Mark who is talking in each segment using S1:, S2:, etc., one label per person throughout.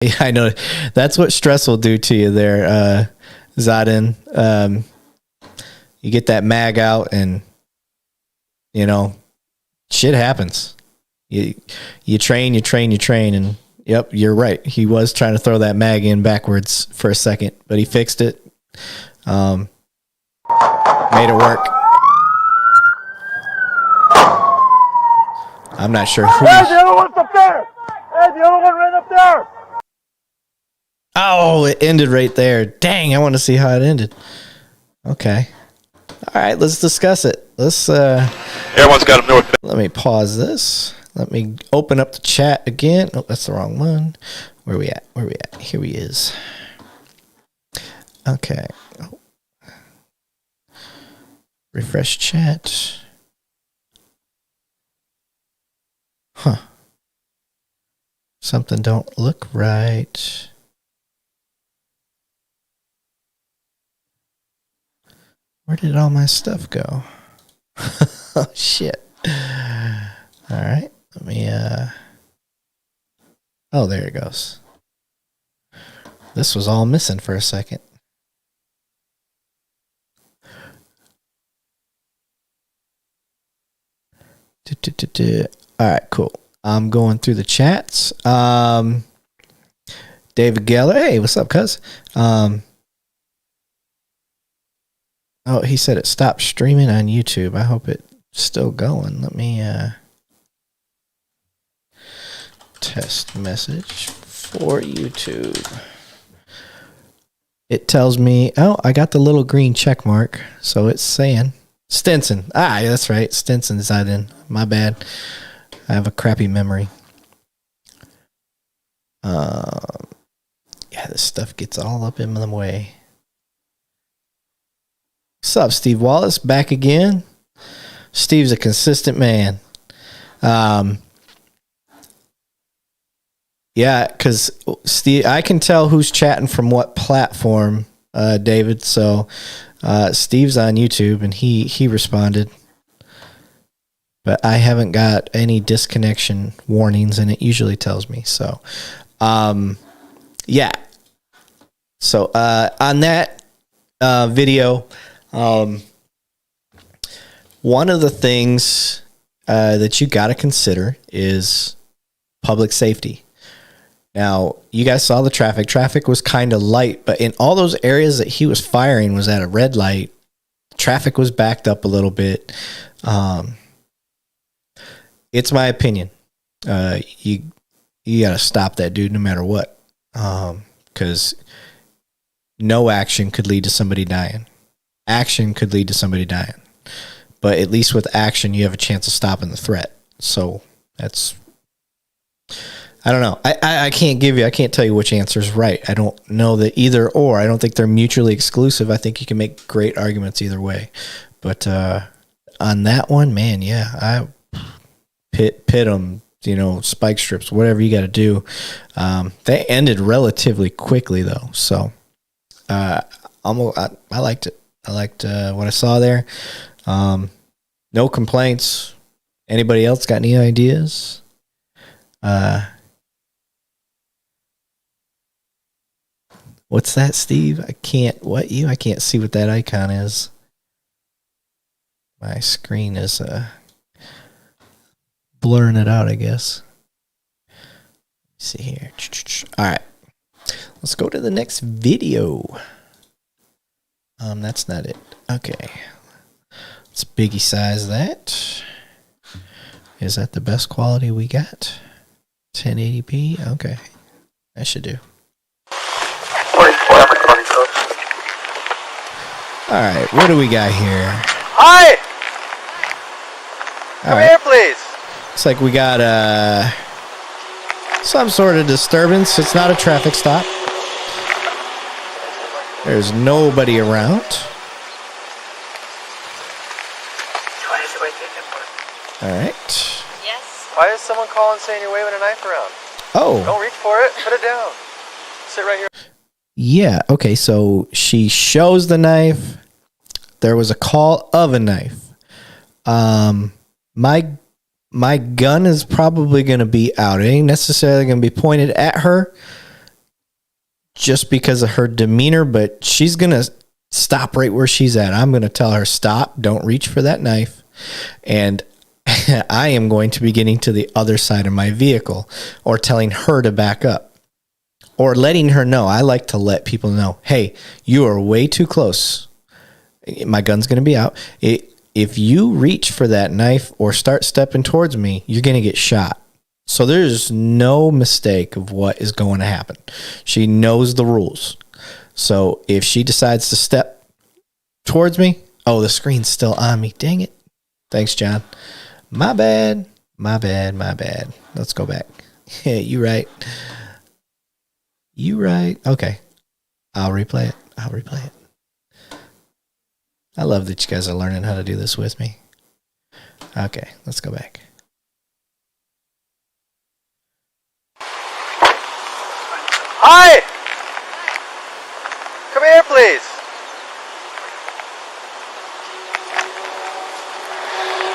S1: I know that's what stress will do to you there, Zadin. You get that mag out and, shit happens. You train, and yep, you're right. He was trying to throw that mag in backwards for a second, but he fixed it. Made it work. I'm not sure who.
S2: Hey, the other one's up there! Hey, the other one right up there!
S1: Oh, it ended right there. Dang, I want to see how it ended. Okay. All right, let's discuss it.
S3: Everyone's got a new.
S1: Let me pause this. Let me open up the chat again. Oh, that's the wrong one. Where we at? Here he is. Okay. Oh. Refresh chat. Huh. Something don't look right. Where did all my stuff go? Oh, shit. All right. Let me, oh, there it goes. This was all missing for a second. All right, cool. I'm going through the chats. David Geller. Hey, what's up, cuz? Oh, he said it stopped streaming on YouTube. I hope it's still going. Let me test message for YouTube. It tells me, oh, I got the little green check mark. So it's saying Stinson. Ah, yeah, that's right. Stinson's not in. My bad. I have a crappy memory. Yeah, this stuff gets all up in the way. What's up, Steve Wallace? Back again. Steve's a consistent man. Yeah, because Steve, I can tell who's chatting from what platform, David. So Steve's on YouTube, and he responded. But I haven't got any disconnection warnings, and it usually tells me. So, yeah. So on that video, one of the things that you got to consider is public safety. Now, you guys saw the traffic. Traffic was kind of light, but in all those areas that he was firing was at a red light. Traffic was backed up a little bit. It's my opinion. You got to stop that dude no matter what, because no action could lead to somebody dying. Action could lead to somebody dying. But at least with action, you have a chance of stopping the threat. So that's, I don't know. I can't tell you which answer is right. I don't know that either or. I don't think they're mutually exclusive. I think you can make great arguments either way. But on that one, man, yeah, I pit them, spike strips, whatever you got to do. They ended relatively quickly, though. So I liked it. I liked what I saw there. No complaints. Anybody else got any ideas? What's that, Steve? I can't see what that icon is. My screen is blurring it out, I guess. Let's see here. All right. Let's go to the next video. That's not it. Okay. Let's biggie size that. Is that the best quality we got? 1080p? Okay. That should do. Alright, what do we got here?
S4: Hi! Come
S1: All right.
S4: here, please.
S1: Looks like we got some sort of disturbance. It's not a traffic stop. There's nobody around. Alright.
S4: Yes? Why is someone calling saying you're waving a knife around?
S1: Oh.
S4: Don't reach for it. Put it down. Sit right here.
S1: Yeah, okay, so she shows the knife. There was a call of a knife. My gun is probably going to be out. It ain't necessarily going to be pointed at her. just because of her demeanor, but she's going to stop right where she's at. I'm going to tell her, stop, don't reach for that knife. And I am going to be getting to the other side of my vehicle, or telling her to back up, or letting her know. I like to let people know, hey, you are way too close. My gun's going to be out. If you reach for that knife or start stepping towards me, you're going to get shot. So there's no mistake of what is going to happen. She knows the rules. So if she decides to step towards me, oh, the screen's still on me. Dang it. Thanks, John. My bad. Let's go back. Hey, you right. Okay. I'll replay it. I love that you guys are learning how to do this with me. Okay, let's go back.
S4: Hi! Come here, please.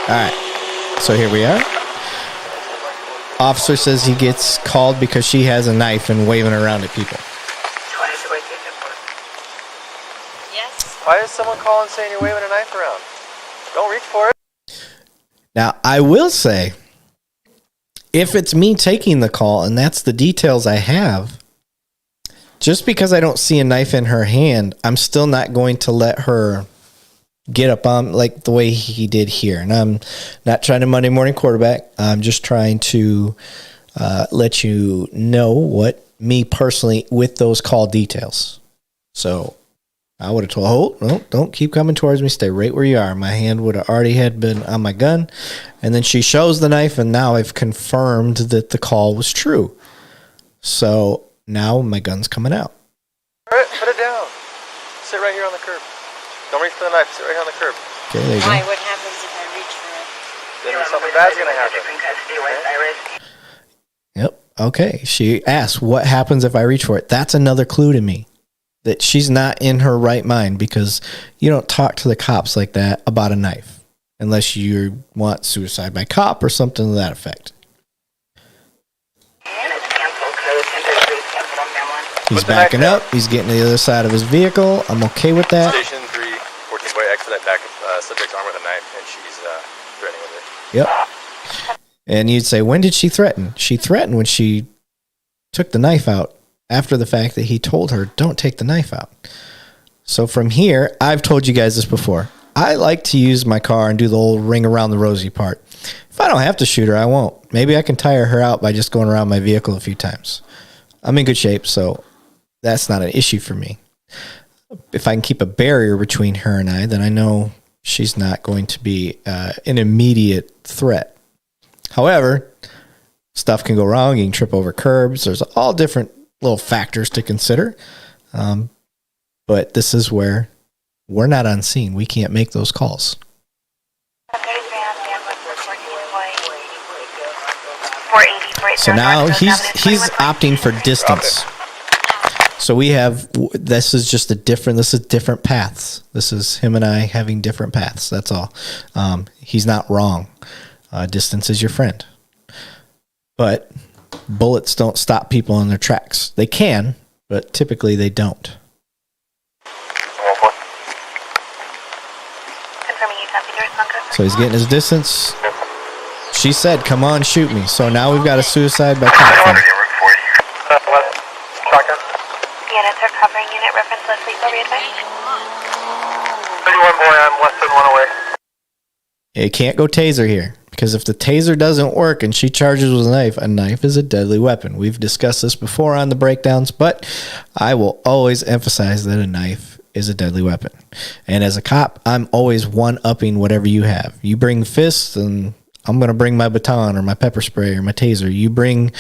S1: All right, so here we are. Officer says he gets called because she has a knife and waving around at people.
S5: Yes.
S4: Why is someone calling saying you're waving a knife around? Don't reach for it.
S1: Now, I will say, if it's me taking the call and that's the details I have, just because I don't see a knife in her hand, I'm still not going to let her get up on like the way he did here. And I'm not trying to Monday morning quarterback. I'm just trying to let you know what me personally with those call details. So I would have told, no, don't keep coming towards me. Stay right where you are. My hand would have already had been on my gun. And then she shows the knife, and now I've confirmed that the call was true. So now my gun's coming out.
S4: Put it down. Sit right here on the curb. Don't reach for the knife. Sit right here on the curb.
S1: Okay, there you go.
S5: Why? What happens if I reach for it?
S4: Then something bad's going to happen.
S1: Yep. Okay. She asked, what happens if I reach for it? That's another clue to me that she's not in her right mind, because you don't talk to the cops like that about a knife unless you want suicide by cop or something to that effect. He's backing up. He's getting to the other side of his vehicle. I'm okay with that.
S3: Station 3, 14-way expedite back subject's armed with a knife, and she's threatening with it.
S1: Yep. And you'd say, when did she threaten? She threatened when she took the knife out after the fact that he told her, don't take the knife out. So from here, I've told you guys this before. I like to use my car and do the old ring around the rosy part. If I don't have to shoot her, I won't. Maybe I can tire her out by just going around my vehicle a few times. I'm in good shape, so that's not an issue for me. If I can keep a barrier between her and I, then I know she's not going to be an immediate threat. However, stuff can go wrong. You can trip over curbs. There's all different little factors to consider. But this is where we're not on scene. We can't make those calls. So now he's opting for distance. So we have, this is different paths. This is him and I having different paths. That's all. He's not wrong. Distance is your friend. But bullets don't stop people in their tracks. They can, but typically they don't. So he's getting his distance. She said, come on, shoot me. So now we've got a suicide by cop.
S6: Units are covering unit reference Leslie, so readvised.
S2: 31 boy, I'm less than 1 away.
S1: It can't go taser here, because if the taser doesn't work and she charges with a knife is a deadly weapon. We've discussed this before on the breakdowns, but I will always emphasize that a knife is a deadly weapon. And as a cop, I'm always one-upping whatever you have. You bring fists, and I'm going to bring my baton or my pepper spray or my taser. You bring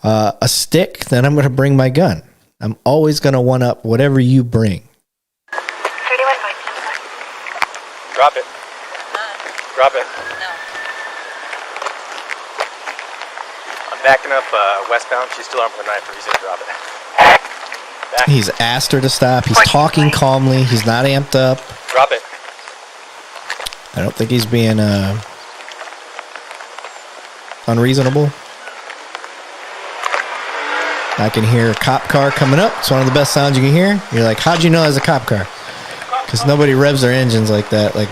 S1: a stick, then I'm going to bring my gun. I'm always going to one-up whatever you bring.
S6: 31 points.
S3: Drop it. Drop it.
S5: No.
S3: I'm backing up westbound. She's still armed with a knife, or he's going to drop it. Back.
S1: He's asked her to stop. He's talking calmly. He's not amped up.
S3: Drop it.
S1: I don't think he's being unreasonable. I can hear a cop car coming up. It's one of the best sounds you can hear. You're like, how'd you know there's a cop car? Because nobody revs their engines like that. Like,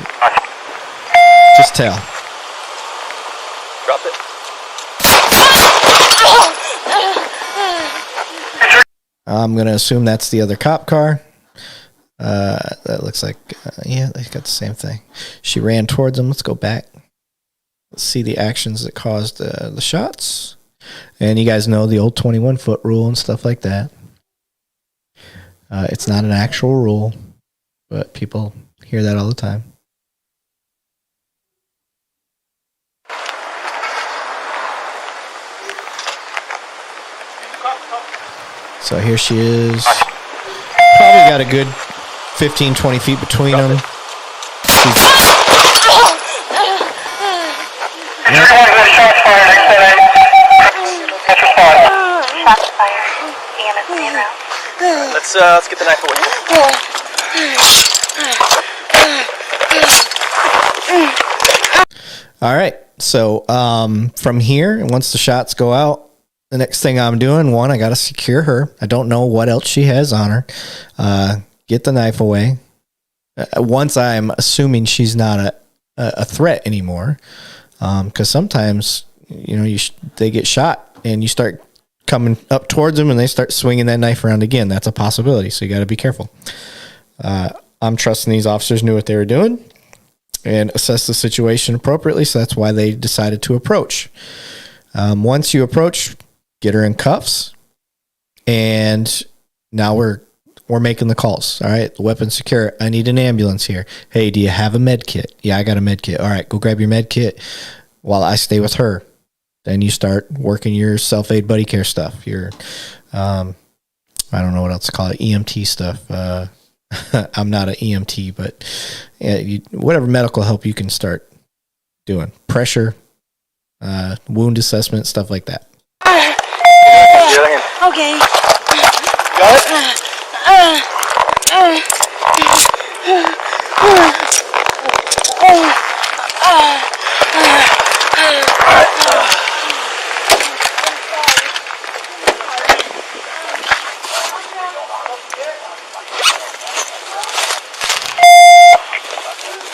S1: just tell.
S3: Drop it.
S1: I'm going to assume that's the other cop car. That looks like, yeah, they got the same thing. She ran towards them. Let's go back. Let's see the actions that caused the shots. And you guys know the old 21-foot rule and stuff like that. It's not an actual rule, but people hear that all the time. So here she is. Probably got a good 15, 20 feet between them.
S6: Shots fired. EMS en route.
S3: Let's get the knife away.
S1: All right. So from here, once the shots go out, the next thing I'm doing, one, I got to secure her. I don't know what else she has on her. Get the knife away. Once I'm assuming she's not a threat anymore, because sometimes, you know, they get shot and you start coming up towards them and they start swinging that knife around again. That's a possibility. So you got to be careful. I'm trusting these officers knew what they were doing and assessed the situation appropriately. So that's why they decided to approach. Once you approach, get her in cuffs, and now we're making the calls. All right, the weapon's secure. I need an ambulance here. Hey, do you have a med kit? Yeah, I got a med kit. All right, go grab your med kit while I stay with her. Then you start working your self-aid buddy care stuff. Your, I don't know what else to call it, EMT stuff. I'm not an EMT, but whatever medical help you can start doing. Pressure, wound assessment, stuff like that.
S5: Okay.
S3: Got it?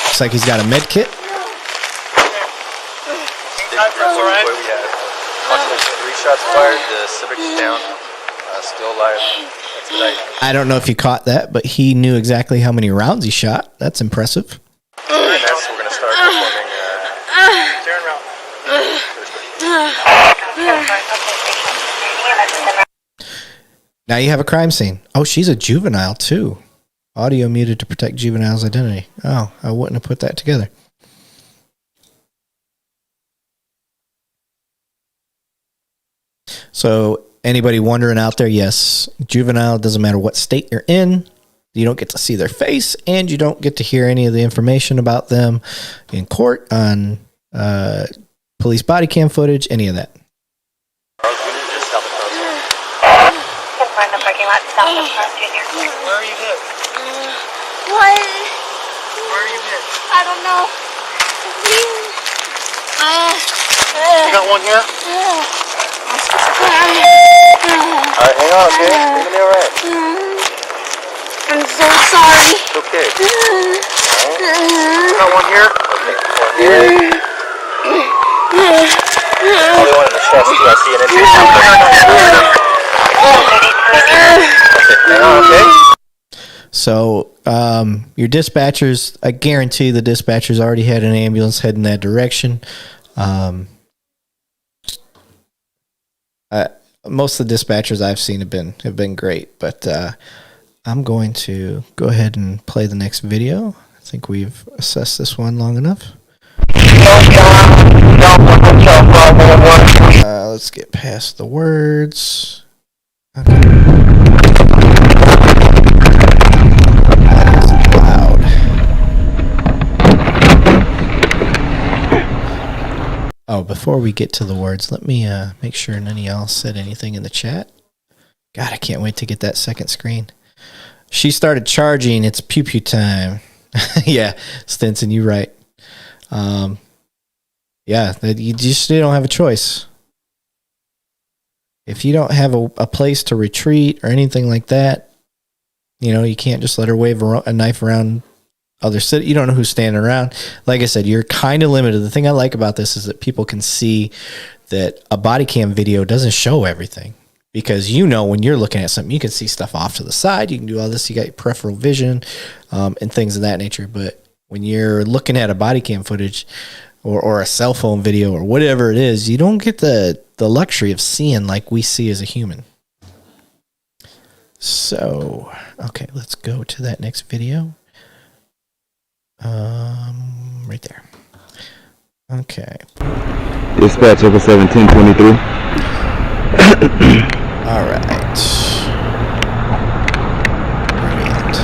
S1: Looks like he's got a med kit.
S3: Where we had approximately 3 shots fired. The Civic's down, still alive. Expedite.
S1: I don't know if you caught that, but he knew exactly how many rounds he shot. That's impressive.
S3: And that's we're going to start performing turn route.
S1: Now you have a crime scene. Oh, she's a juvenile too. Audio muted to protect juvenile's identity. Oh, I wouldn't have put that together. So anybody wondering out there, yes, juvenile, doesn't matter what state you're in. You don't get to see their face, and you don't get to hear any of the information about them in court on police body cam footage, any of that.
S6: Confirm the parking lot south of Cross Junior.
S4: Where are you hit?
S5: What?
S4: Where are you hit?
S5: I don't know.
S4: You got one here?
S3: Alright, hang on, okay? You're going to be alright.
S5: I'm so sorry.
S3: It's okay.
S4: You got one here?
S3: Okay, one here. Only one in the chest. Do I see an injury? Okay, hang on, okay?
S1: So your dispatchers, I guarantee the dispatchers already had an ambulance heading that direction. Most of the dispatchers I've seen have been great, but I'm going to go ahead and play the next video. I think we've assessed this one long enough. Let's get past the words. Okay. That is loud. Oh, before we get to the words, let me make sure none of y'all said anything in the chat. God, I can't wait to get that second screen. She started charging. It's pew pew time. Yeah, Stinson, you right. Yeah, you just don't have a choice. if you don't have a place to retreat or anything like that, you know, you can't just let her wave a knife around other city. You don't know who's standing around. Like I said, you're kind of limited. The thing I like about this is that people can see that a body cam video doesn't show everything, because, you know, when you're looking at something, you can see stuff off to the side. You can do all this. You got your peripheral vision and things of that nature. But when you're looking at a body cam footage or a cell phone video or whatever it is, you don't get the luxury of seeing like we see as a human. So, okay, let's go to that next video. Right there. Okay.
S7: Dispatch Echo 7, 1023.
S1: All right. Brilliant.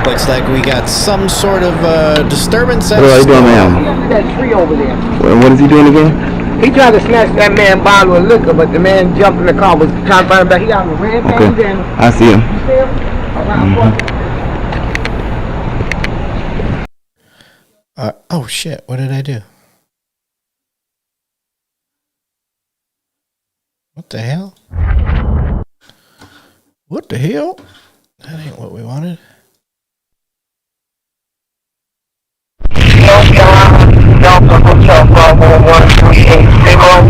S1: Looks like we got some sort of disturbance.
S7: What are you doing, ma'am?
S8: That tree over there.
S7: What is he doing again?
S8: He tried to snatch that man bottle of liquor, but the man jumped in the car, was trying to find him back. He got a red
S7: Okay,
S8: thing in.
S7: I see him.
S8: You see him? Around
S1: Oh shit! What did I do? What the hell? What the hell? That ain't what we wanted.
S2: Delta Hotel Bravo 138 Signal.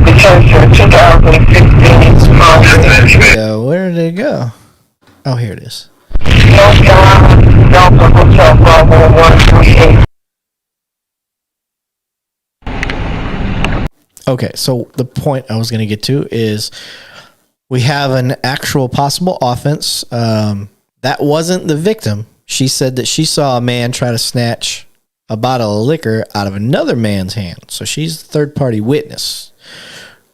S2: Return to 2015 Monterey.
S1: Where did it go? Oh, here it is.
S2: North Carolina, Delta Hotel Bravo 138.
S1: Okay, so the point I was going to get to is we have an actual possible offense. That wasn't the victim. She said that she saw a man try to snatch a bottle of liquor out of another man's hand. So she's the third-party witness.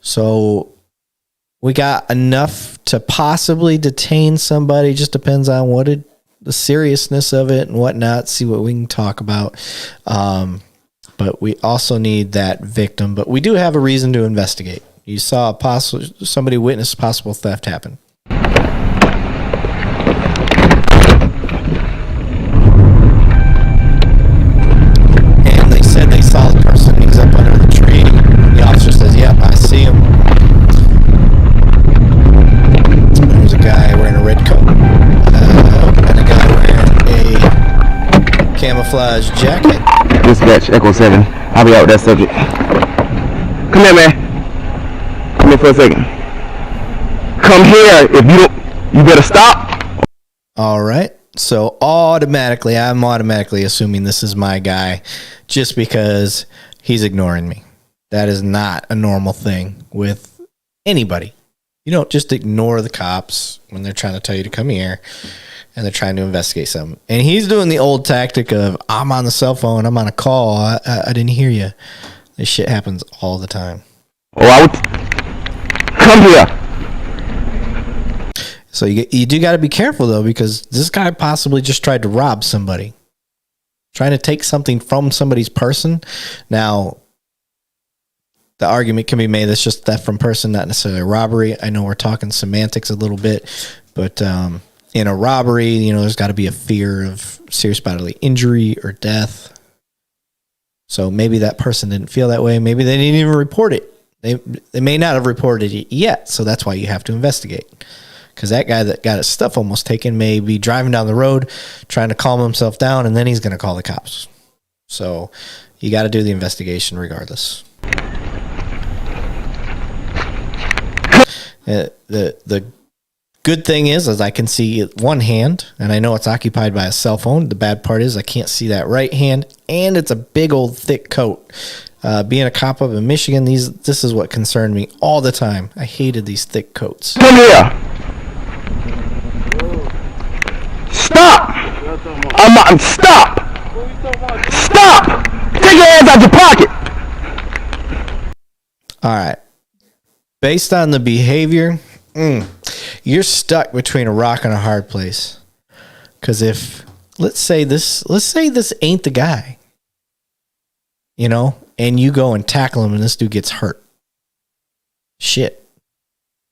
S1: So we got enough to possibly detain somebody. Just depends on the seriousness of it and whatnot. See what we can talk about. But we also need that victim. But we do have a reason to investigate. You saw somebody witnessed possible theft happen. And they said they saw the person. He's up under the tree. The officer says, "Yep, I see him." There's a guy wearing a red coat and a guy wearing a camouflage jacket.
S7: Dispatch Echo 7. I'll be out with that subject. Come here, man. Come here for a second. Come here. If you don't, you better stop.
S1: All right. So I'm automatically assuming this is my guy just because he's ignoring me. That is not a normal thing with anybody. You don't just ignore the cops when they're trying to tell you to come here and they're trying to investigate something. And he's doing the old tactic of, I'm on the cell phone, I'm on a call, I didn't hear you. This shit happens all the time.
S7: Oh, come here.
S1: So you do got to be careful, though, because this guy possibly just tried to rob somebody. Trying to take something from somebody's person. Now, the argument can be made that's just theft from person, not necessarily a robbery. I know we're talking semantics a little bit, but in a robbery, you know, there's got to be a fear of serious bodily injury or death. So maybe that person didn't feel that way. Maybe they didn't even report it. They may not have reported it yet, so that's why you have to investigate. Because that guy that got his stuff almost taken may be driving down the road trying to calm himself down, and then he's going to call the cops. So you got to do the investigation regardless. The good thing is I can see one hand, and I know it's occupied by a cell phone. The bad part is I can't see that right hand, and it's a big old thick coat. Being a cop up in Michigan, this is what concerned me all the time. I hated these thick coats.
S7: Come here. Stop. Stop. Stop. Take your hands out your pocket.
S1: All right. Based on the behavior, you're stuck between a rock and a hard place. Because if let's say this ain't the guy, you know, and you go and tackle him and this dude gets hurt. Shit.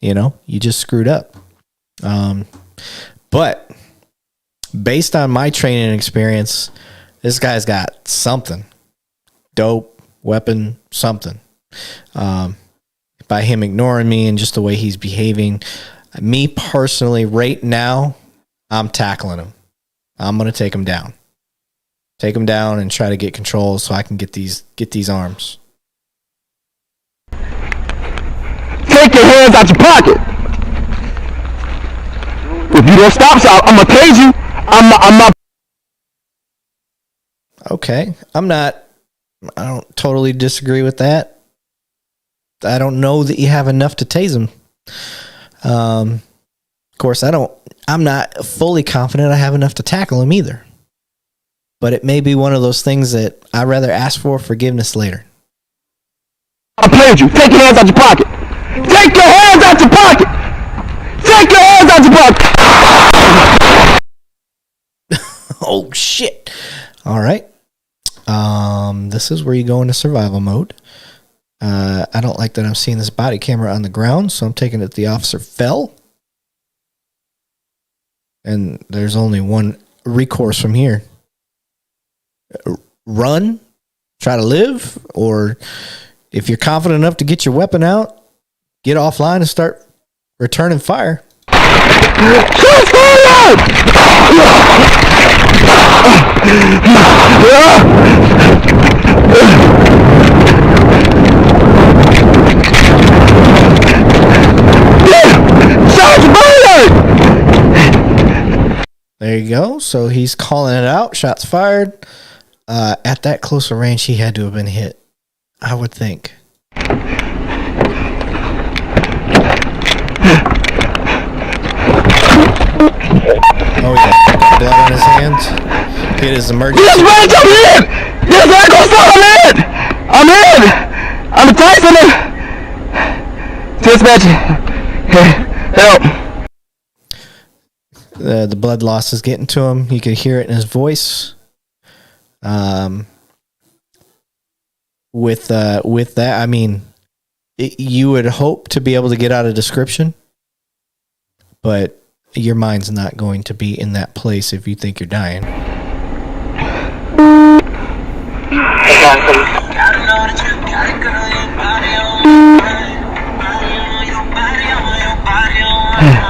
S1: You know, you just screwed up. But based on my training and experience, this guy's got something. Dope, weapon, something. by him ignoring me and just the way he's behaving. Me personally, right now, I'm tackling him. I'm going to take him down. Take him down and try to get control so I can get these arms.
S7: Take your hands out your pocket. If you don't stop, so I'm gonna tase you. I'm not.
S1: Okay, I don't totally disagree with that. I don't know that you have enough to tase him. Of course, I'm not fully confident I have enough to tackle him either. But it may be one of those things that I'd rather ask for forgiveness later.
S7: I played you. Take your hands out your pocket. Take your hands out your pocket. Take your hands out your pocket.
S1: Oh shit! All right. This is where you go into survival mode. I don't like that I'm seeing this body camera on the ground, so I'm taking it the officer fell. And there's only one recourse from here. Run, try to live, or if you're confident enough to get your weapon out, get offline and start returning fire. There you go. So he's calling it out. Shots fired. At that closer range, he had to have been hit, I would think. Oh yeah, blood on his hands. Hit his emergency.
S7: Yes, man, I'm in. Yes, I'm in. I'm Tyson. Dispatch, help.
S1: The blood loss is getting to him. You could hear it in his voice. With that, I mean, you would hope to be able to get out a description, but your mind's not going to be in that place if you think you're dying.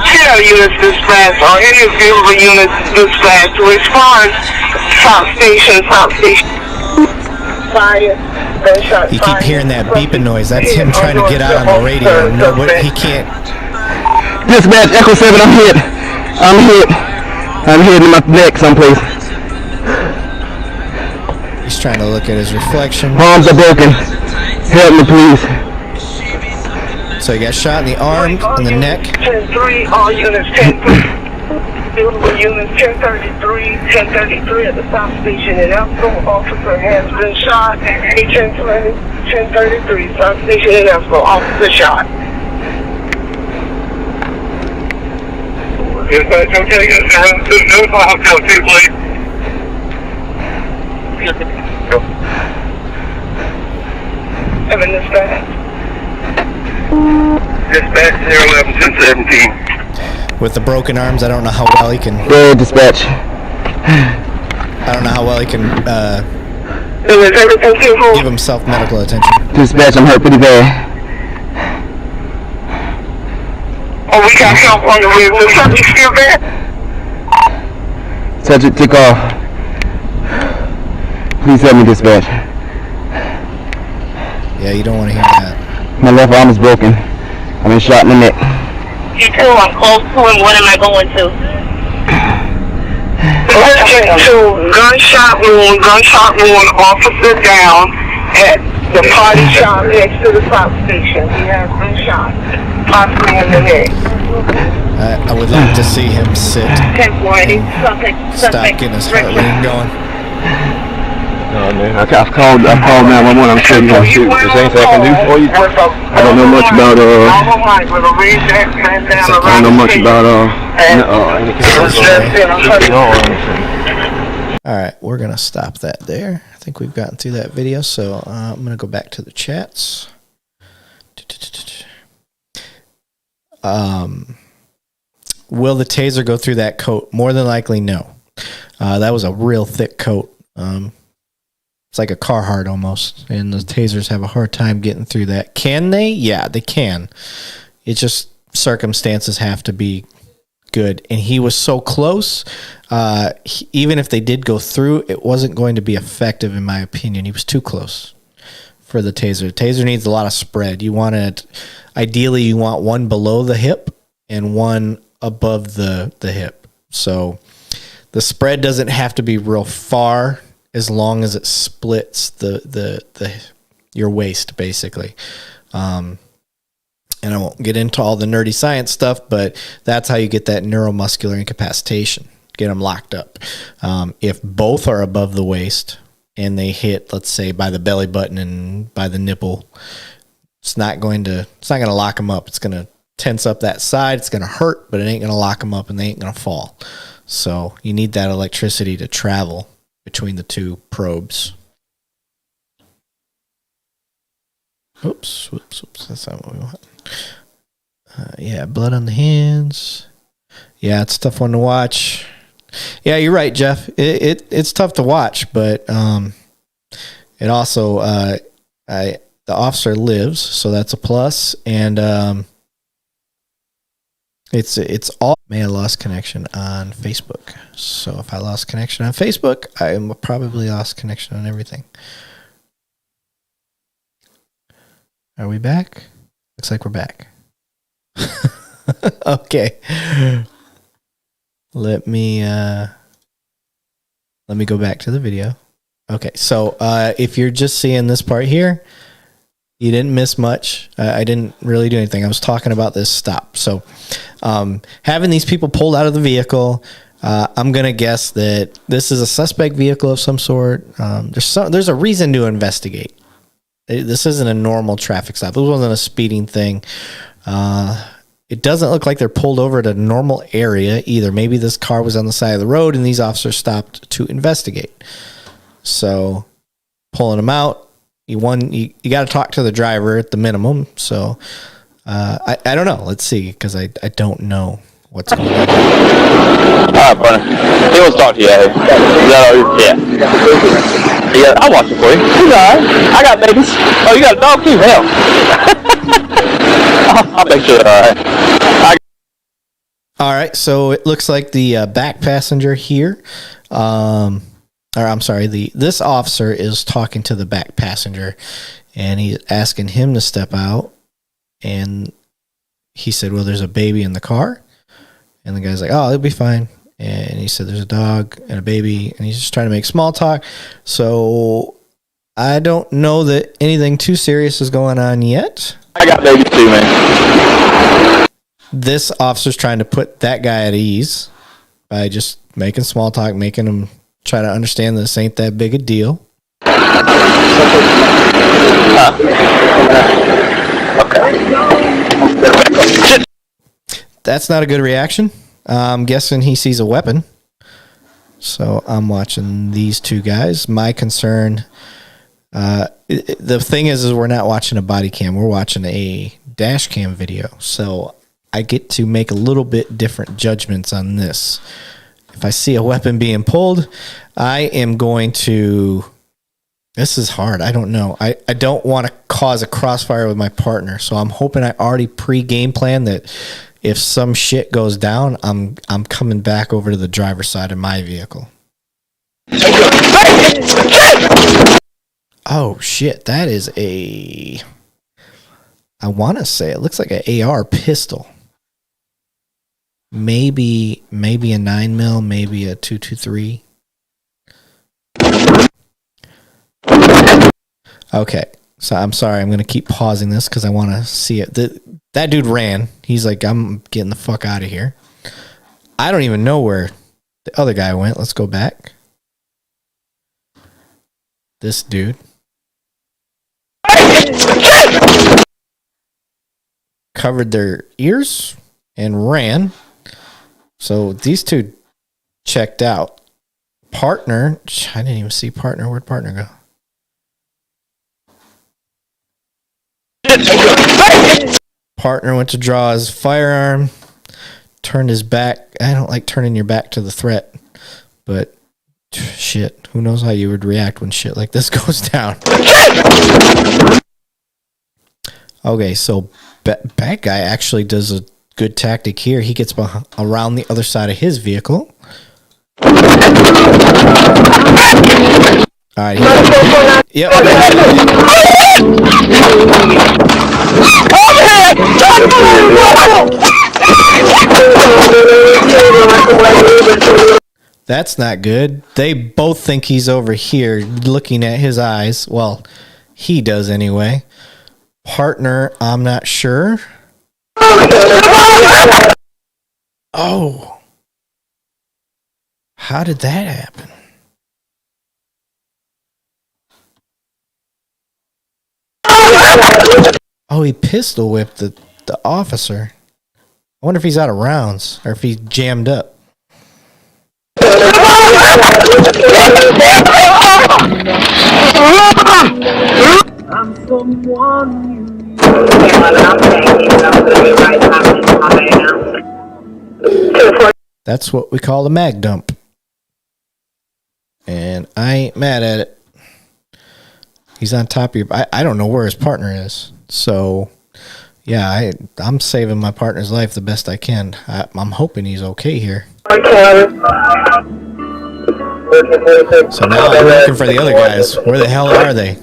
S9: Share units dispatched or any available units dispatched to respond. Top station. Fire.
S1: You keep hearing that beeping noise. That's him trying to get out on the radio. No, but he can't.
S7: Dispatch, Echo 7, I'm hit. I'm hit in my neck someplace.
S1: He's trying to look at his reflection.
S7: Arms are broken. Help me, please.
S1: So he got shot in the arm and the neck.
S9: 10-3, all units 10-3. Available units 1033 at the South Station in Elko. Officer has been shot. 1033, South Station in Elko. Officer shot.
S2: Dispatch, okay, notify Hotel 2, please.
S9: Evan, dispatch.
S2: Dispatch 011 1017.
S1: With the broken arms, I don't know how well he can.
S7: Dead, dispatch.
S1: I don't know how well he can give himself medical attention.
S7: Dispatch, I'm hurt pretty bad.
S9: Oh, we got help on the way. Is the subject still there?
S7: Subject, take off. Please help me, dispatch.
S1: Yeah, you don't want to hear that.
S7: My left arm is broken. I've been shot in the neck.
S6: You too, I'm close to him. What am I going to?
S9: Gunshot wound, officer down at the party shop next to the South Station. He has been shot, possibly in the neck.
S1: I would like to see him sit.
S6: 1040,
S1: Stop getting his heart rate going.
S7: No, man, I've called 911. I'm sure you're gonna shoot. Is there anything I can do for you? I don't know much about
S1: All right, we're gonna stop that there. I think we've gotten through that video, so I'm gonna go back to the chats. Will the taser go through that coat? More than likely, no. That was a real thick coat. It's like a Carhartt almost, and the tasers have a hard time getting through that. Can they? Yeah, they can. It's just circumstances have to be good, and he was so close. Even if they did go through, it wasn't going to be effective, in my opinion. He was too close for the taser. The taser needs a lot of spread. You want it, ideally, you want one below the hip and one above the hip. So the spread doesn't have to be real far, as long as it splits your waist, basically. And I won't get into all the nerdy science stuff, but that's how you get that neuromuscular incapacitation. Get them locked up. If both are above the waist and they hit, let's say, by the belly button and by the nipple, it's not going to lock them up. It's going to tense up that side. It's going to hurt, but it ain't going to lock them up, and they ain't going to fall. So you need that electricity to travel between the two probes. Oops. That's not what we want. Yeah, blood on the hands. Yeah, it's a tough one to watch. Yeah, you're right, Jeff. It's tough to watch, but it also the officer lives, so that's a plus. And it's all. May have lost connection on Facebook. So if I lost connection on Facebook, I probably lost connection on everything. Are we back? Looks like we're back. Okay. Let me go back to the video. Okay, so if you're just seeing this part here, you didn't miss much. I didn't really do anything. I was talking about this stop. So having these people pulled out of the vehicle, I'm going to guess that this is a suspect vehicle of some sort. There's a reason to investigate. This isn't a normal traffic stop. This wasn't a speeding thing. It doesn't look like they're pulled over at a normal area either. Maybe this car was on the side of the road and these officers stopped to investigate. So pulling them out, you got to talk to the driver at the minimum. So I don't know. Let's see, because I don't know what's going on.
S7: All right, partner. He wants to talk to you. Yeah, I'll watch it for you. He's all right. I got babies. Oh, you got a dog too? Hell. I'll make sure they're all right.
S1: All right, so it looks like the back passenger here, this officer is talking to the back passenger, and he's asking him to step out, and he said, well, there's a baby in the car, and the guy's like, oh, it'll be fine, and he said, there's a dog and a baby, and he's just trying to make small talk, so I don't know that anything too serious is going on yet.
S7: I got babies too, man.
S1: This officer's trying to put that guy at ease by just making small talk, making him try to understand this ain't that big a deal. That's not a good reaction. I'm guessing he sees a weapon. So I'm watching these two guys. My concern, the thing is we're not watching a body cam. We're watching a dash cam video. So I get to make a little bit different judgments on this. If I see a weapon being pulled, I am going to... This is hard. I don't know. I don't want to cause a crossfire with my partner, so I'm hoping I already pre-game plan that if some shit goes down, I'm coming back over to the driver's side of my vehicle. Oh, shit. That is a... I want to say it looks like an AR pistol. Maybe a 9mm, maybe a 223. Okay, so I'm sorry. I'm going to keep pausing this because I want to see it. That dude ran. He's like, I'm getting the fuck out of here. I don't even know where the other guy went. Let's go back. This dude. Covered their ears and ran. So these two checked out. Partner, I didn't even see partner. Where'd partner go? Partner went to draw his firearm, turned his back. I don't like turning your back to the threat, but shit. Who knows how you would react when shit like this goes down. Okay, so bad guy actually does a good tactic here. He gets around the other side of his vehicle. All right. Yep. That's not good. They both think he's over here looking at his eyes. Well, he does anyway. Partner, I'm not sure. Oh. How did that happen? Oh, he pistol whipped the officer. I wonder if he's out of rounds or if he's jammed up. That's what we call the mag dump. And I ain't mad at it. He's on top of your... I don't know where his partner is. So, yeah, I'm saving my partner's life the best I can. I'm hoping he's okay here. So now I'm looking for the other guys. Where the hell are they?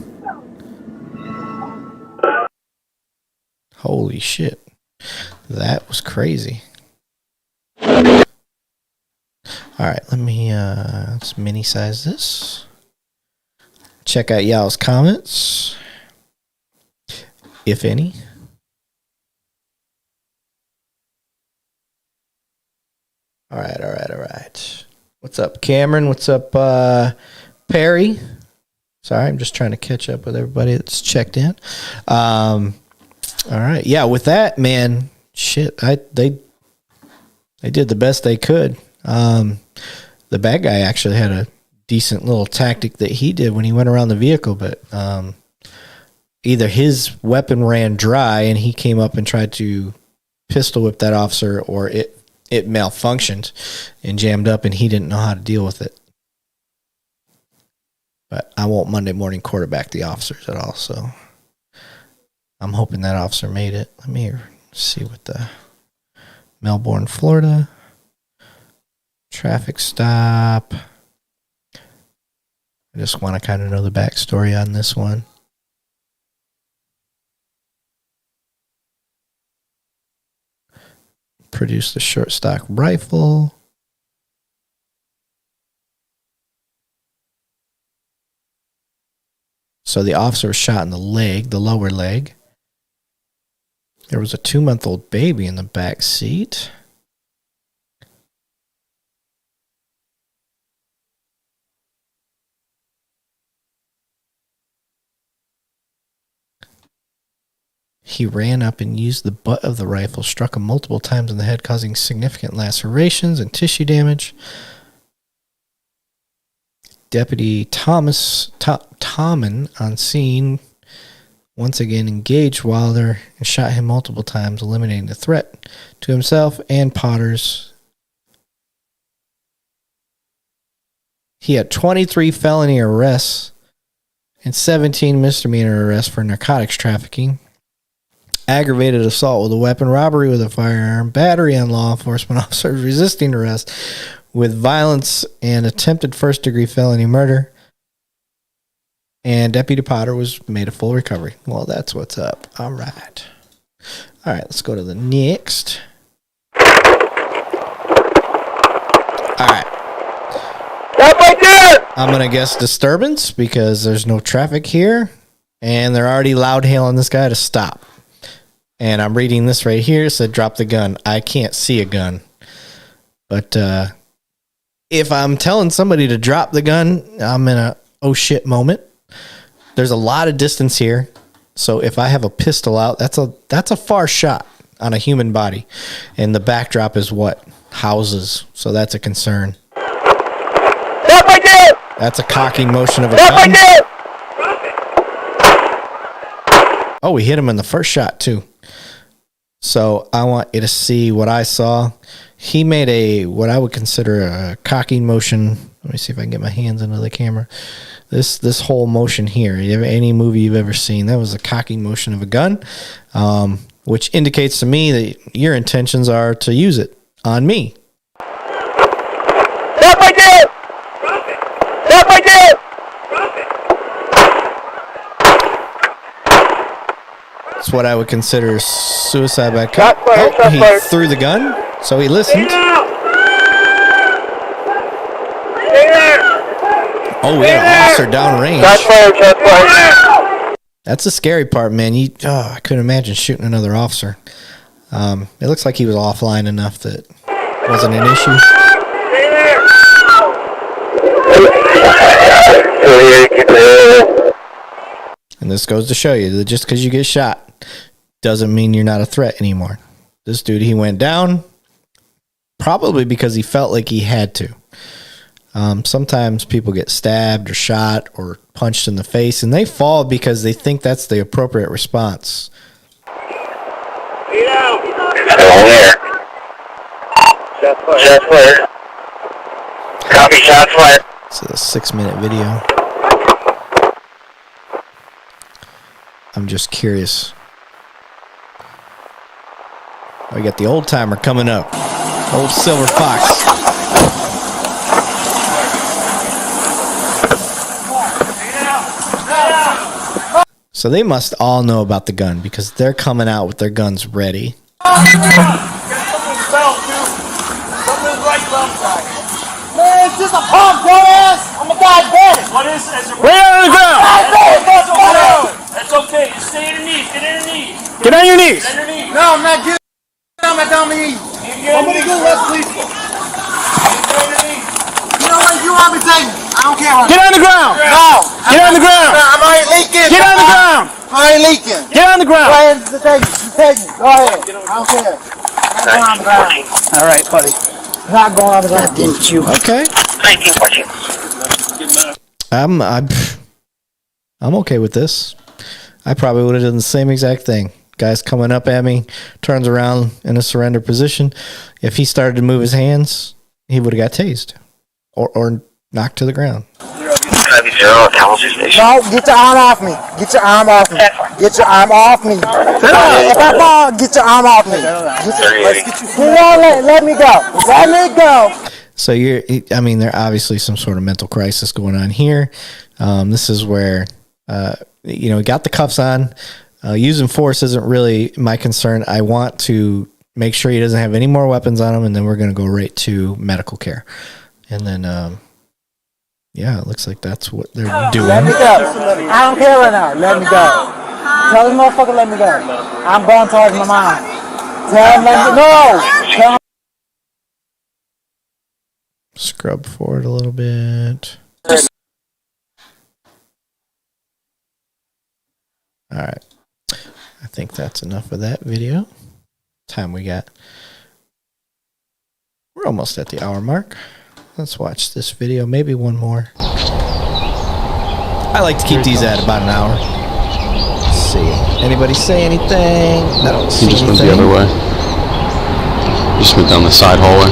S1: Holy shit. That was crazy. Alright, let me let's mini size this. Check out y'all's comments. If any. Alright. What's up, Cameron? What's up, Perry? Sorry, I'm just trying to catch up with everybody that's checked in. Alright, yeah, with that, man, shit, they did the best they could. The bad guy actually had a decent little tactic that he did when he went around the vehicle, but either his weapon ran dry and he came up and tried to pistol whip that officer, or it malfunctioned and jammed up and he didn't know how to deal with it. But I won't Monday morning quarterback the officers at all, so I'm hoping that officer made it. Let me see what the Melbourne, Florida traffic stop. I just want to kind of know the backstory on this one. Produced the short stock rifle. So the officer was shot in the leg, the lower leg. There was a 2-month-old baby in the back seat. He ran up and used the butt of the rifle, struck him multiple times in the head, causing significant lacerations and tissue damage. Deputy Tommen on scene once again engaged Wilder and shot him multiple times, eliminating the threat to himself and Potters. He had 23 felony arrests and 17 misdemeanor arrests for narcotics trafficking, aggravated assault with a weapon, robbery with a firearm, battery on law enforcement officers, resisting arrest with violence, and attempted first-degree felony murder. And Deputy Potter was made a full recovery. Well, that's what's up. All right. All right, let's go to the next. All right. I'm going to guess disturbance because there's no traffic here. And they're already loud hailing this guy to stop. And I'm reading this right here. It said, drop the gun. I can't see a gun. But if I'm telling somebody to drop the gun, I'm in a oh shit moment. There's a lot of distance here. So if I have a pistol out, that's a far shot on a human body. And the backdrop is what? Houses. So that's a concern. That's a cocking motion of a gun. Oh, we hit him in the first shot too. So I want you to see what I saw. He made what I would consider a cocking motion. Let me see if I can get my hands into the camera. This whole motion here, any movie you've ever seen, that was a cocking motion of a gun, which indicates to me that your intentions are to use it on me.
S8: Stop right there! Stop right there!
S1: It's what I would consider suicide by cop. Oh, he threw the gun, so he listened. Oh, we had an officer downrange. That's the scary part, man. I couldn't imagine shooting another officer. It looks like he was offline enough that it wasn't an issue. And this goes to show you that just because you get shot doesn't mean you're not a threat anymore. This dude, he went down probably because he felt like he had to. Sometimes people get stabbed or shot or punched in the face, and they fall because they think that's the appropriate response.
S2: Shots fired. Copy, shots fired.
S1: It's a 6-minute video. I'm just curious. We got the old timer coming up. Old Silver Fox. So they must all know about the gun because they're coming out with their guns ready.
S8: Man, it's just a pump, dumbass! I'm a diabetic!
S10: What is it?
S8: Lay on the ground!
S10: That's okay. Just stay on your knees. Get on your knees.
S8: Get on your knees!
S10: Get on your knees.
S8: No, I'm not getting on my knees. I'm gonna get less peaceful. You know what? You want me to take me? I don't care what. Get on the ground! No! Get on the ground! I ain't leaking! Get on the ground! I ain't leaking! Get on the ground! Go ahead and take me. Take me. Go ahead. I don't care. I'm on the ground. All right, buddy. Not going on the ground. Didn't you?
S1: Okay. I'm okay with this. I probably would have done the same exact thing. Guy's coming up at me, turns around in a surrender position. If he started to move his hands, he would have got tased or knocked to the ground.
S2: Zero, Townsend Station.
S8: No, get your arm off me. Get your arm off me. Get your arm off me. If I fall, get your arm off me. Let me go. Let me go.
S1: So there obviously some sort of mental crisis going on here. This is where, got the cuffs on. Using force isn't really my concern. I want to make sure he doesn't have any more weapons on him, and then we're going to go right to medical care. And then, it looks like that's what they're doing.
S8: Let me go. I don't care right now. Let me go. Tell this motherfucker let me go. I'm going towards my mom. Tell him let me go. Tell him.
S1: Scrub forward a little bit. All right. I think that's enough of that video. Time we got. We're almost at the hour mark. Let's watch this video. Maybe one more. I like to keep these at about an hour. Let's see. Anybody say anything? No.
S3: He just went the other way. He just went down the side hallway.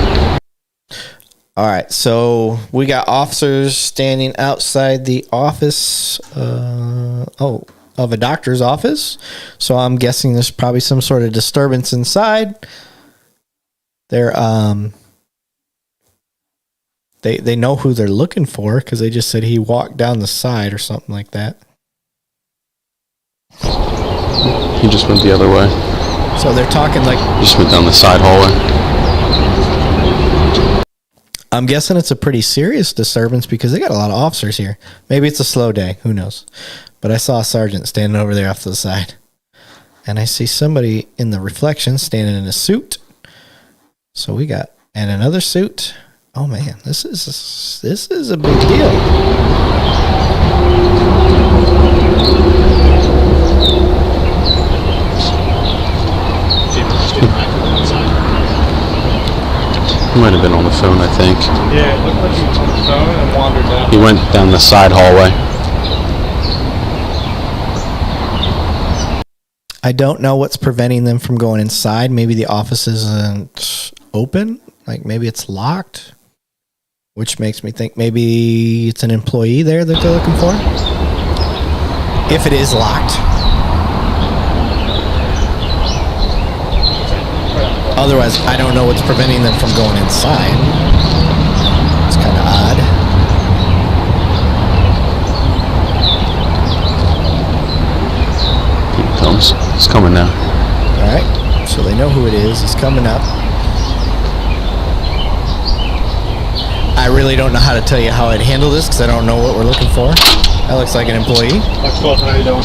S1: All right, so we got officers standing outside the office of a doctor's office. So I'm guessing there's probably some sort of disturbance inside. They're they know who they're looking for because they just said he walked down the side or something like that.
S3: He just went the other way.
S1: So they're talking like
S3: He just went down the side hallway.
S1: I'm guessing it's a pretty serious disturbance because they got a lot of officers here. Maybe it's a slow day. Who knows? But I saw a sergeant standing over there off to the side. And I see somebody in the reflection standing in a suit. So we got, and another suit. Oh man, this is a big deal.
S3: He might have been on the phone, I think.
S10: Yeah, it looked like he was on the phone and wandered down.
S3: He went down the side hallway.
S1: I don't know what's preventing them from going inside. Maybe the office isn't open. Like maybe it's locked, which makes me think maybe it's an employee there that they're looking for. If it is locked. Otherwise, I don't know what's preventing them from going inside. It's kind of odd.
S7: Here it comes. It's coming now.
S1: All right. So they know who it is. It's coming up. I really don't know how to tell you how I'd handle this because I don't know what we're looking for. That looks like an employee.
S8: How you doing?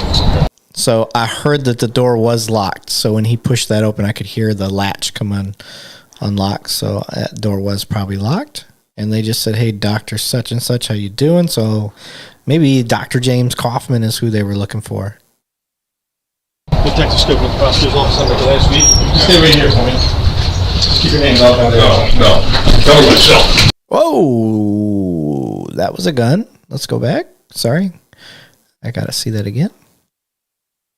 S1: So I heard that the door was locked. So when he pushed that open, I could hear the latch come unlock. So that door was probably locked. And they just said, "Hey, Dr. Such and Such, how you doing?" So maybe Dr. James Kaufman is who they were looking for.
S8: Detective Stupid, prosecutor's office under last week. Stay right here for me. Just keep your hands off out there. No. Tell me myself.
S1: Whoa, that was a gun. Let's go back. Sorry. I got to see that again.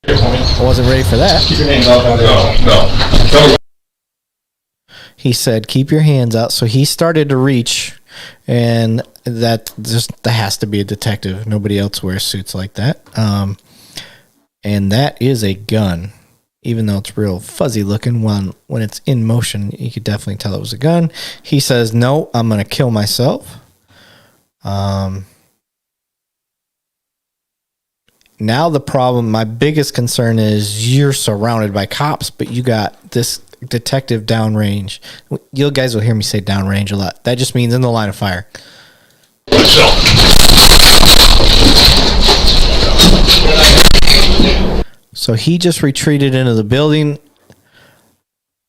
S1: I wasn't ready for that.
S8: Keep your hands off out there. No.
S1: He said, "Keep your hands out." So he started to reach, and that has to be a detective. Nobody else wears suits like that. And that is a gun. Even though it's real fuzzy looking, when it's in motion, you could definitely tell it was a gun. He says, "No, I'm going to kill myself." Now the problem, my biggest concern is you're surrounded by cops, but you got this detective downrange. You guys will hear me say downrange a lot. That just means in the line of fire. So he just retreated into the building.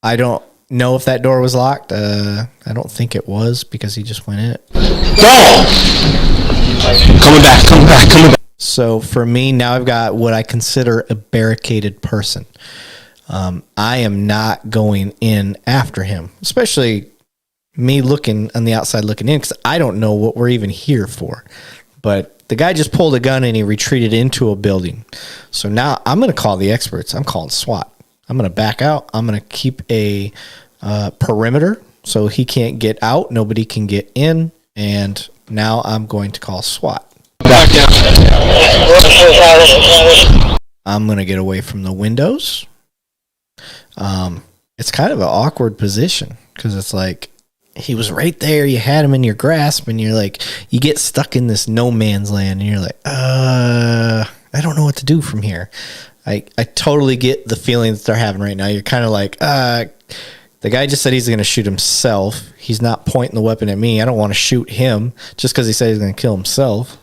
S1: I don't know if that door was locked. I don't think it was because he just went in it.
S7: Go! Coming back.
S1: So for me, now I've got what I consider a barricaded person. I am not going in after him, especially me looking on the outside looking in, because I don't know what we're even here for. But the guy just pulled a gun and he retreated into a building. So now I'm going to call the experts. I'm calling SWAT. I'm going to back out. I'm going to keep a perimeter so he can't get out. Nobody can get in. And now I'm going to call SWAT. I'm going to get away from the windows. It's kind of an awkward position because it's like he was right there. You had him in your grasp and you're like, you get stuck in this no man's land and you're like, I don't know what to do from here. I totally get the feeling that they're having right now. You're kind of like, the guy just said he's going to shoot himself. He's not pointing the weapon at me. I don't want to shoot him just because he said he's going to kill himself.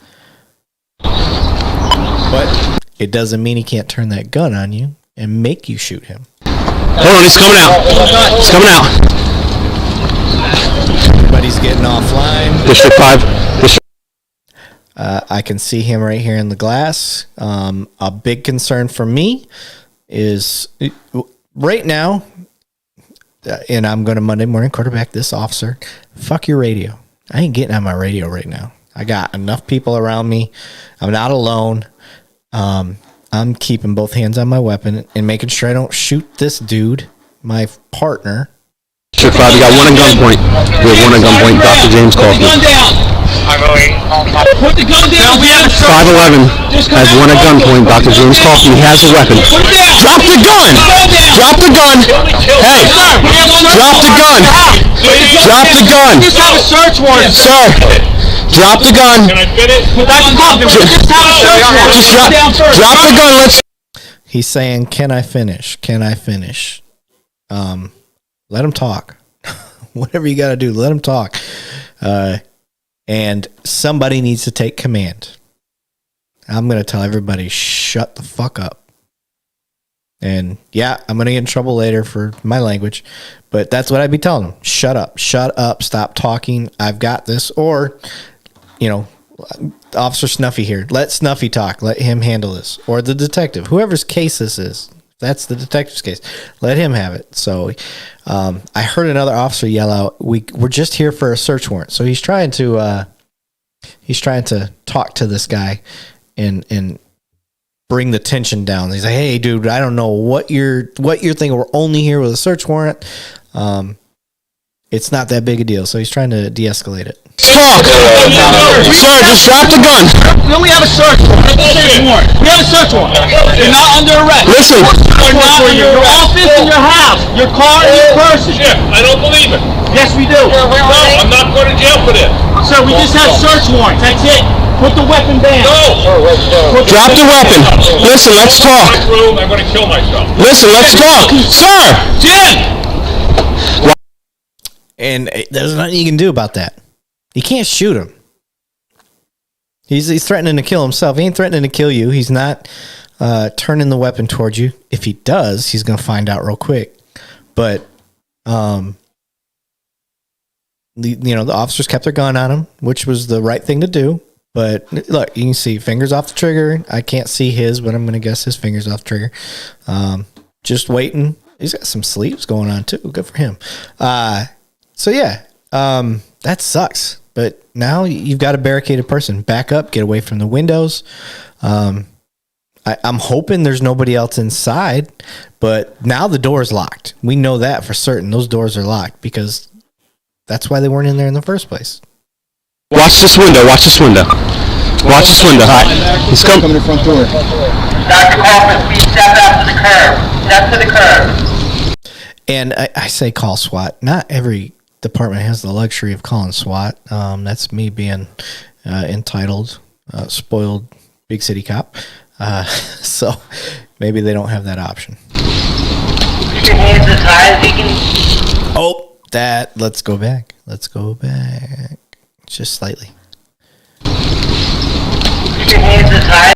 S1: But it doesn't mean he can't turn that gun on you and make you shoot him.
S7: Hold on, he's coming out. He's coming out.
S1: Everybody's getting offline.
S7: District 5.
S1: I can see him right here in the glass. A big concern for me is right now, and I'm going to Monday morning quarterback this officer. Fuck your radio. I ain't getting on my radio right now. I got enough people around me. I'm not alone. I'm keeping both hands on my weapon and making sure I don't shoot this dude, my partner.
S7: District 5, we got one at gunpoint. We have one at gunpoint. Dr. James Kaufman.
S10: Put the gun down.
S2: I'm going.
S10: Put the gun down. We have
S7: 511 has one at gunpoint. Dr. James Kaufman. He has a weapon. Drop the gun! Drop the gun! Hey! Drop the gun! Drop the gun!
S10: Just have a search warrant.
S7: Sir! Drop the gun!
S10: Can I fit it? Dr. Kaufman, we just have a search warrant.
S7: Just drop the gun. Let's.
S1: He's saying, "Can I finish? Can I finish?" Let him talk. Whatever you got to do, let him talk. And somebody needs to take command. I'm going to tell everybody, shut the fuck up. And yeah, I'm going to get in trouble later for my language, but that's what I'd be telling them. Shut up, stop talking. I've got this. Or, Officer Snuffy here. Let Snuffy talk. Let him handle this. Or the detective, whoever's case this is. That's the detective's case. Let him have it. So I heard another officer yell out, we're just here for a search warrant. So he's trying to talk to this guy and bring the tension down. He's like, "Hey, dude, I don't know what you're thinking. We're only here with a search warrant. It's not that big a deal." So he's trying to de-escalate it.
S8: Talk. Sir, just drop the gun.
S10: We only have a search warrant. We have a search warrant. You're not under arrest.
S8: Listen.
S10: You're not in your office and your house, your car and your person.
S11: Yeah, I don't believe it.
S10: Yes, we do.
S11: No, I'm not going to jail for this.
S10: Sir, we just have search warrants. That's it. Put the weapon down.
S11: No.
S8: Drop the weapon. Listen, let's talk.
S11: This room, I'm going to kill myself.
S8: Listen, let's talk. Sir!
S11: Jim!
S1: And there's nothing you can do about that. You can't shoot him. He's threatening to kill himself. He ain't threatening to kill you. He's not turning the weapon towards you. If he does, he's going to find out real quick. But, the officers kept their gun on him, which was the right thing to do. But look, you can see fingers off the trigger. I can't see his, but I'm going to guess his fingers off the trigger. Just waiting. He's got some sleeves going on too. Good for him. So yeah, that sucks. But now you've got a barricaded person. Back up, get away from the windows. I'm hoping there's nobody else inside, but now the door is locked. We know that for certain. Those doors are locked because that's why they weren't in there in the first place.
S7: Watch this window. Watch this window. Watch this window. All right. He's coming to the front door.
S9: Dr. Kaufman, please step out to the curb. Step to the curb.
S1: And I say call SWAT. Not every department has the luxury of calling SWAT. That's me being entitled, spoiled big city cop. So maybe they don't have that option.
S9: Keep your hands as high as you can.
S1: Oh, let's go back. Let's go back. Just slightly.
S9: Keep your hands as high.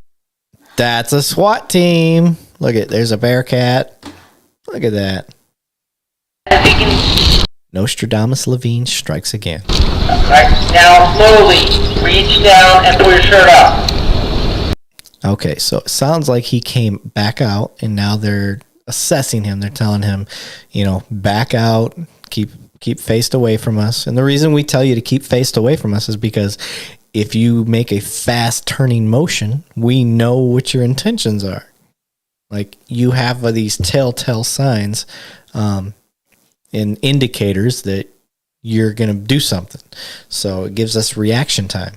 S1: That's a SWAT team. Look at, there's a Bearcat. Look at that.
S9: As you can.
S1: Nostradamus Levine strikes again.
S9: Right, now slowly reach down and pull your shirt up.
S1: Okay, so it sounds like he came back out, and now they're assessing him. They're telling him, back out, keep faced away from us. And the reason we tell you to keep faced away from us is because if you make a fast turning motion, we know what your intentions are. Like, you have these telltale signs and indicators that you're going to do something. So it gives us reaction time.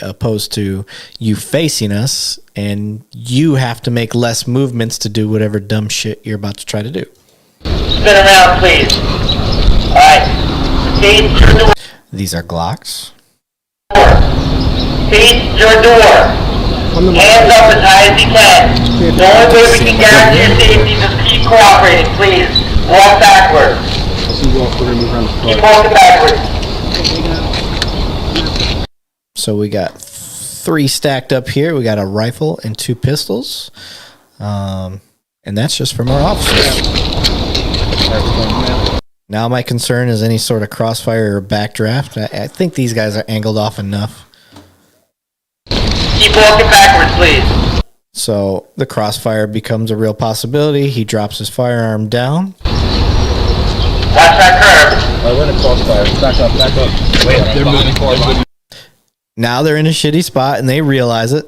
S1: Opposed to you facing us and you have to make less movements to do whatever dumb shit you're about to try to do.
S9: Spin around, please. Alright. Face your door.
S1: These are Glocks.
S9: Face your door. Hands up as high as you can. The only way we can guarantee your safety is just keep cooperating, please. Walk backwards. Keep walking backwards.
S1: So we got 3 stacked up here. We got a rifle and 2 pistols. And that's just from our officers. Now my concern is any sort of crossfire or backdraft. I think these guys are angled off enough.
S9: Keep walking backwards, please.
S1: So the crossfire becomes a real possibility. He drops his firearm down.
S9: Watch that curve.
S3: We're in a crossfire. Back up. Wait, they're moving forward.
S1: Now they're in a shitty spot and they realize it.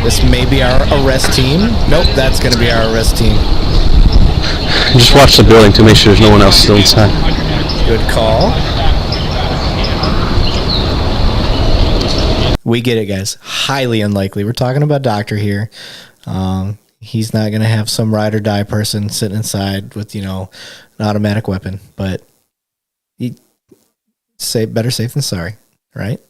S1: This may be our arrest team. Nope, that's going to be our arrest team.
S7: Just watch the building to make sure there's no one else still inside.
S1: Good call. We get it, guys. Highly unlikely. We're talking about Doctor here. He's not going to have some ride or die person sitting inside with, an automatic weapon. But better safe than sorry, right?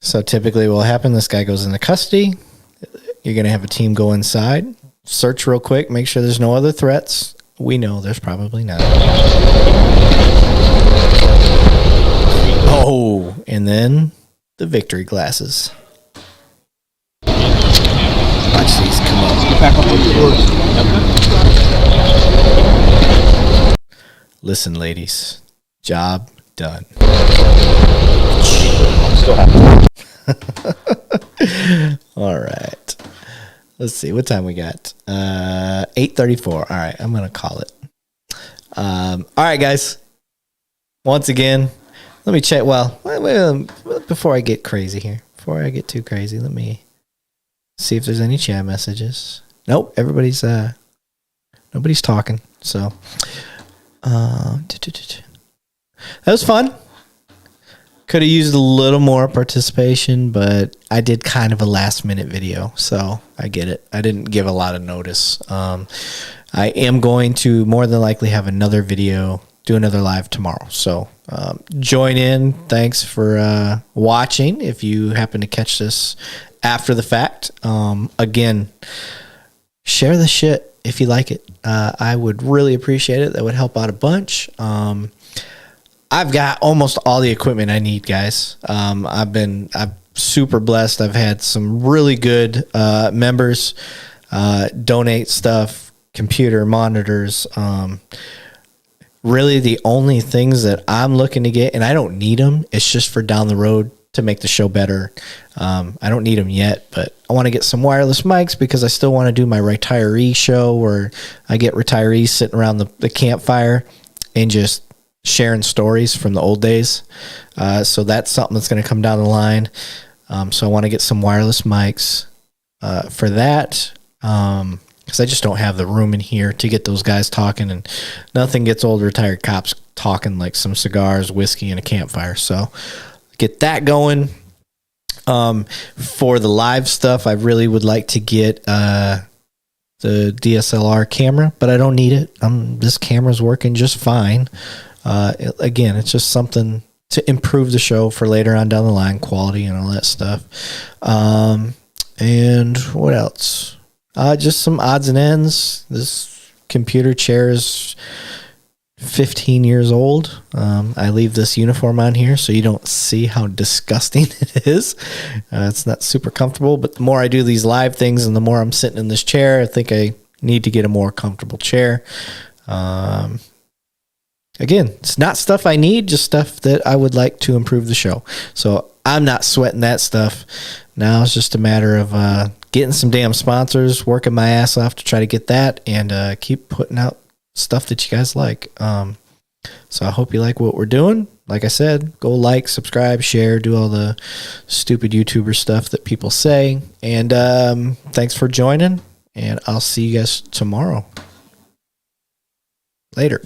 S1: So typically what will happen, this guy goes into custody. You're going to have a team go inside, search real quick, make sure there's no other threats. We know there's probably not. Oh, and then the victory glasses. Watch these come up. Listen, ladies, job done. All right. Let's see what time we got. 8:34. All right, I'm gonna call it. All right, guys. once again, let me check. Well, before I get crazy here, before I get too crazy, let me see if there's any chat messages. Nope, nobody's talking. So, that was fun. Could have used a little more participation, but I did kind of a last minute video, so I get it. I didn't give a lot of notice. I am going to more than likely have another video, do another live tomorrow. So join in. Thanks for watching. If you happen to catch this after the fact, again, share the shit if you like it. I would really appreciate it. That would help out a bunch. I've got almost all the equipment I need, guys. I'm super blessed. I've had some really good members donate stuff, computer monitors. Really, the only things that I'm looking to get, and I don't need them, it's just for down the road to make the show better. I don't need them yet, but I want to get some wireless mics because I still want to do my retiree show where I get retirees sitting around the campfire and just sharing stories from the old days. So that's something that's going to come down the line. So I want to get some wireless mics for that. Because I just don't have the room in here to get those guys talking, and nothing gets old retired cops talking like some cigars, whiskey, and a campfire. So get that going. For the live stuff, I really would like to get the DSLR camera, but I don't need it. This camera's working just fine. Again, it's just something to improve the show for later on down the line, quality and all that stuff. And what else? Just some odds and ends. This computer chair is 15 years old. I leave this uniform on here so you don't see how disgusting it is. It's not super comfortable, but the more I do these live things and the more I'm sitting in this chair, I think I need to get a more comfortable chair. Again, it's not stuff I need, just stuff that I would like to improve the show. So I'm not sweating that stuff. Now it's just a matter of getting some damn sponsors, working my ass off to try to get that, and keep putting out stuff that you guys like. So I hope you like what we're doing. Like I said, go like, subscribe, share, do all the stupid YouTuber stuff that people say. And thanks for joining, and I'll see you guys tomorrow. Later.